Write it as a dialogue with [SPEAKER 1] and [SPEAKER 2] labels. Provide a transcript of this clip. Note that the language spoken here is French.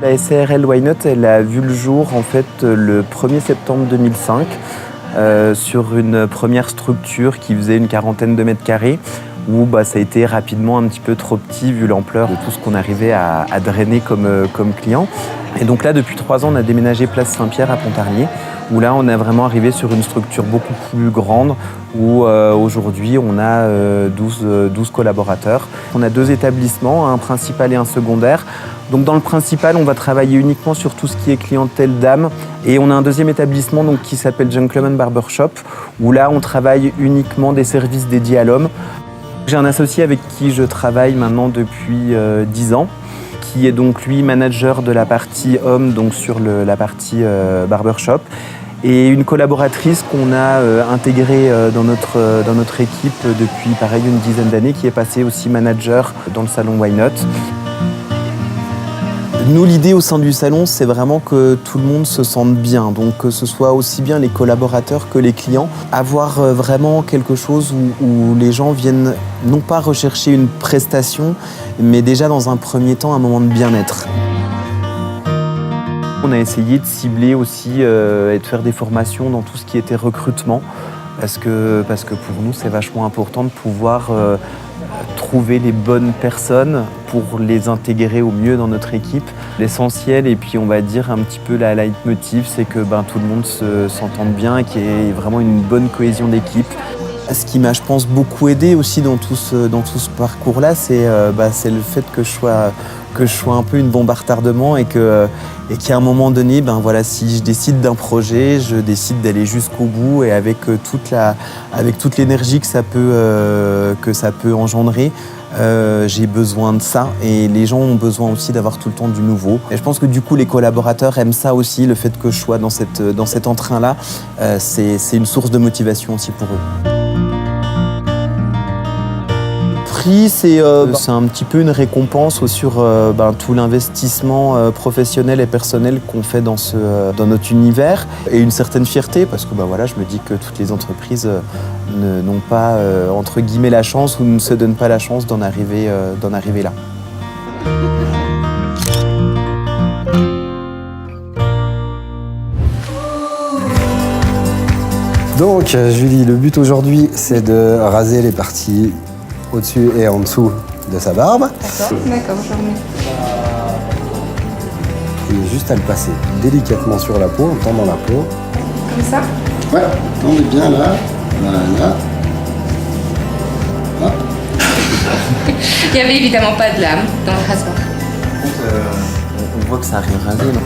[SPEAKER 1] La SARL Why Not, elle a vu le jour en fait le 1er septembre 2005 sur une première structure qui faisait une quarantaine de mètres carrés où ça a été rapidement un petit peu trop petit vu l'ampleur de tout ce qu'on arrivait à drainer comme client. Et donc là, depuis 3 ans, on a déménagé place Saint-Pierre à Pontarlier, où là, on est vraiment arrivé sur une structure beaucoup plus grande, où aujourd'hui, on a 12 collaborateurs. On a 2 établissements, un principal et un secondaire. Donc dans le principal, on va travailler uniquement sur tout ce qui est clientèle d'âme. Et on a un 2e établissement donc, qui s'appelle Gentleman Barbershop, où là, on travaille uniquement des services dédiés à l'homme. J'ai un associé avec qui je travaille maintenant depuis 10 ans, qui est donc lui manager de la partie homme, donc sur la partie barbershop, et une collaboratrice qu'on a intégrée dans notre équipe depuis pareil une dizaine d'années, qui est passée aussi manager dans le salon Why Not. Nous, l'idée au sein du salon, c'est vraiment que tout le monde se sente bien, donc que ce soit aussi bien les collaborateurs que les clients. Avoir vraiment quelque chose où les gens viennent non pas rechercher une prestation, mais déjà dans un premier temps un moment de bien-être. On a essayé de cibler aussi et de faire des formations dans tout ce qui était recrutement, parce que pour nous, c'est vachement important de pouvoir trouver les bonnes personnes pour les intégrer au mieux dans notre équipe. L'essentiel, et puis on va dire un petit peu la leitmotiv, c'est que tout le monde s'entende bien et qu'il y ait vraiment une bonne cohésion d'équipe. Ce qui m'a, je pense, beaucoup aidé aussi dans tout ce parcours-là, c'est le fait que je sois un peu une bombe à retardement et qu'à un moment donné, si je décide d'un projet, je décide d'aller jusqu'au bout et avec toute l'énergie que ça peut engendrer. J'ai besoin de ça et les gens ont besoin aussi d'avoir tout le temps du nouveau. Et je pense que du coup les collaborateurs aiment ça aussi, le fait que je sois dans cet entrain-là, c'est une source de motivation aussi pour eux. C'est un petit peu une récompense sur tout l'investissement professionnel et personnel qu'on fait dans notre univers et une certaine fierté parce que je me dis que toutes les entreprises n'ont pas entre guillemets la chance ou ne se donnent pas la chance d'en arriver là.
[SPEAKER 2] Donc Julie, le but aujourd'hui c'est de raser les parties au-dessus et en dessous de sa barbe.
[SPEAKER 3] D'accord, je remets.
[SPEAKER 2] Et juste à le passer délicatement sur la peau, en tendant la peau.
[SPEAKER 3] Comme ça?
[SPEAKER 2] Ouais, tendez bien là. Voilà. Hop.
[SPEAKER 3] Il n'y avait évidemment pas de lame dans le rasoir.
[SPEAKER 1] On voit que ça arrive rasé, non?